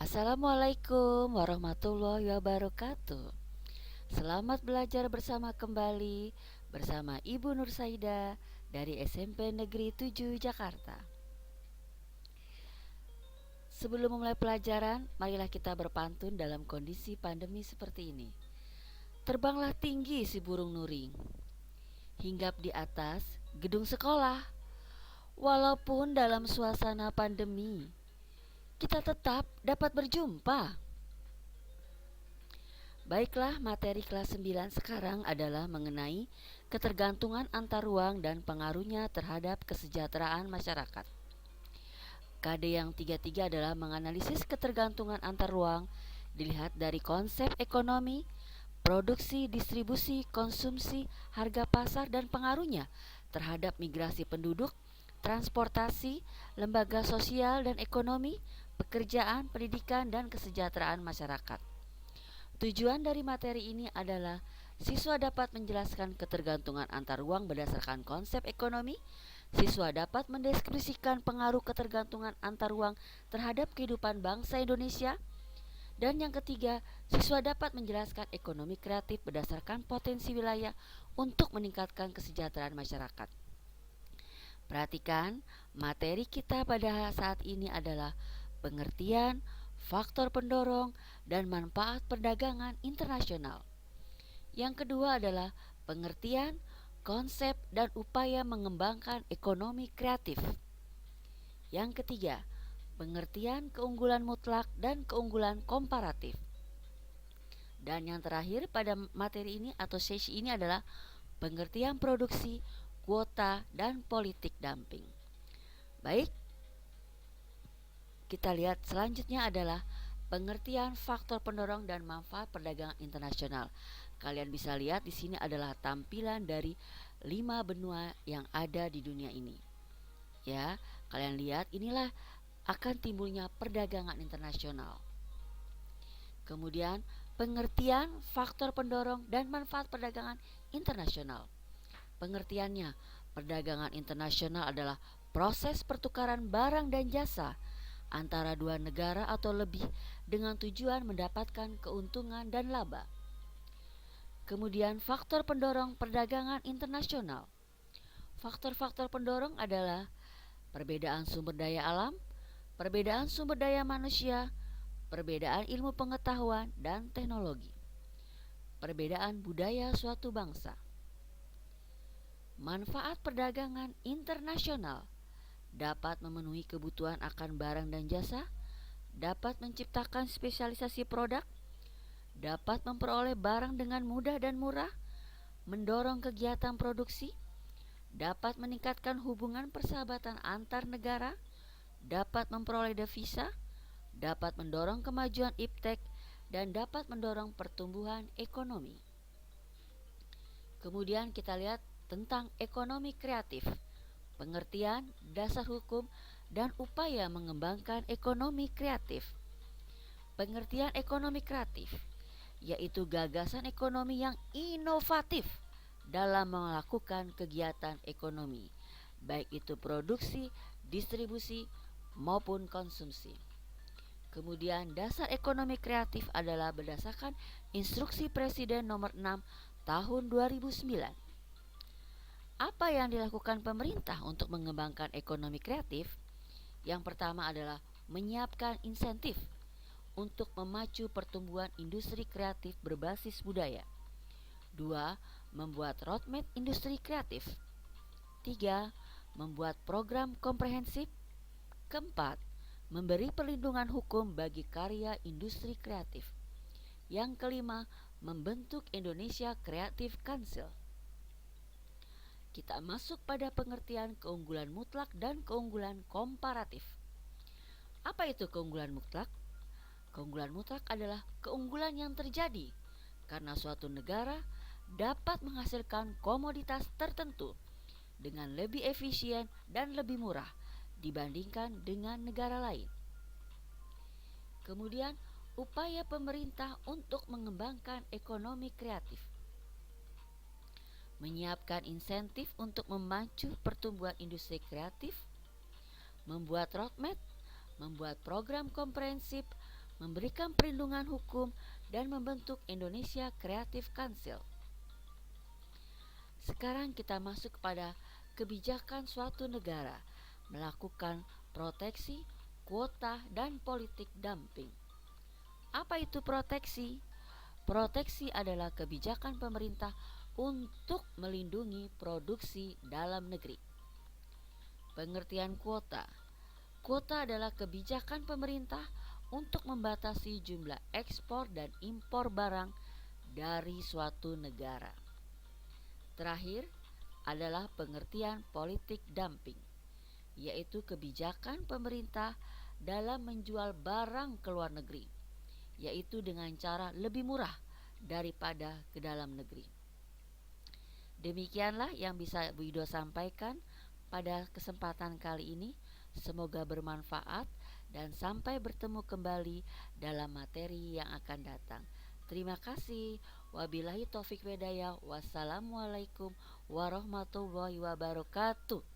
Assalamualaikum warahmatullahi wabarakatuh. Selamat belajar bersama kembali bersama Ibu Nur Saida dari SMP Negeri 7 Jakarta. Sebelum memulai pelajaran, marilah kita berpantun dalam kondisi pandemi seperti ini. Terbanglah tinggi si burung nuring, hinggap di atas gedung sekolah. Walaupun dalam suasana pandemi, kita tetap dapat berjumpa. Baiklah, materi kelas 9 sekarang adalah mengenai ketergantungan antar ruang dan pengaruhnya terhadap kesejahteraan masyarakat. KD yang 33 adalah menganalisis ketergantungan antar ruang dilihat dari konsep ekonomi, produksi, distribusi, konsumsi, harga pasar, dan pengaruhnya terhadap migrasi penduduk, transportasi, lembaga sosial dan ekonomi, pekerjaan, pendidikan, dan kesejahteraan masyarakat. Tujuan dari materi ini adalah siswa dapat menjelaskan ketergantungan antar ruang berdasarkan konsep ekonomi. Siswa dapat mendeskripsikan pengaruh ketergantungan antar ruang terhadap kehidupan bangsa Indonesia. Dan yang ketiga, siswa dapat menjelaskan ekonomi kreatif berdasarkan potensi wilayah untuk meningkatkan kesejahteraan masyarakat. Perhatikan, materi kita pada saat ini adalah pengertian, faktor pendorong, dan manfaat perdagangan internasional. Yang kedua adalah pengertian, konsep, dan upaya mengembangkan ekonomi kreatif. Yang ketiga, pengertian keunggulan mutlak dan keunggulan komparatif. Dan yang terakhir pada materi ini atau sesi ini adalah pengertian produksi, kuota, dan politik dumping. Baik, kita lihat selanjutnya adalah pengertian faktor pendorong dan manfaat perdagangan internasional. Kalian bisa lihat di sini adalah tampilan dari 5 benua yang ada di dunia ini. Ya, kalian lihat inilah akan timbulnya perdagangan internasional. Kemudian pengertian faktor pendorong dan manfaat perdagangan internasional. Pengertiannya, perdagangan internasional adalah proses pertukaran barang dan jasa antara dua negara atau lebih dengan tujuan mendapatkan keuntungan dan laba. Kemudian faktor pendorong perdagangan internasional. Faktor-faktor pendorong adalah perbedaan sumber daya alam, perbedaan sumber daya manusia, perbedaan ilmu pengetahuan dan teknologi, perbedaan budaya suatu bangsa. Manfaat perdagangan internasional dapat memenuhi kebutuhan akan barang dan jasa, dapat menciptakan spesialisasi produk, dapat memperoleh barang dengan mudah dan murah, mendorong kegiatan produksi, dapat meningkatkan hubungan persahabatan antar negara, dapat memperoleh devisa, dapat mendorong kemajuan iptek, dan dapat mendorong pertumbuhan ekonomi. Kemudian kita lihat tentang ekonomi kreatif, pengertian, dasar hukum, dan upaya mengembangkan ekonomi kreatif. Pengertian ekonomi kreatif yaitu gagasan ekonomi yang inovatif dalam melakukan kegiatan ekonomi, baik itu produksi, distribusi, maupun konsumsi. Kemudian dasar ekonomi kreatif adalah berdasarkan Instruksi Presiden nomor 6 tahun 2009. Apa yang dilakukan pemerintah untuk mengembangkan ekonomi kreatif? Yang pertama adalah menyiapkan insentif untuk memacu pertumbuhan industri kreatif berbasis budaya. 2. Membuat roadmap industri kreatif. 3. Membuat program komprehensif. Keempat, memberi perlindungan hukum bagi karya industri kreatif. Yang kelima, membentuk Indonesia Creative Council. Kita masuk pada pengertian keunggulan mutlak dan keunggulan komparatif. Apa itu keunggulan mutlak? Keunggulan mutlak adalah keunggulan yang terjadi karena suatu negara dapat menghasilkan komoditas tertentu dengan lebih efisien dan lebih murah dibandingkan dengan negara lain. Kemudian, upaya pemerintah untuk mengembangkan ekonomi kreatif. Menyiapkan insentif untuk memacu pertumbuhan industri kreatif, membuat roadmap, membuat program komprehensif, memberikan perlindungan hukum, dan membentuk Indonesia Creative Council. Sekarang kita masuk kepada kebijakan suatu negara melakukan proteksi, kuota, dan politik dumping. Apa itu proteksi? Proteksi adalah kebijakan pemerintah untuk melindungi produksi dalam negeri. Pengertian kuota. Kuota adalah kebijakan pemerintah untuk membatasi jumlah ekspor dan impor barang dari suatu negara. Terakhir adalah pengertian politik dumping, yaitu kebijakan pemerintah dalam menjual barang ke luar negeri, yaitu dengan cara lebih murah daripada ke dalam negeri. Demikianlah yang bisa Bu Ido sampaikan pada kesempatan kali ini. Semoga bermanfaat dan sampai bertemu kembali dalam materi yang akan datang. Terima kasih. Wabillahi taufik hidayah. Wassalamualaikum warahmatullahi wabarakatuh.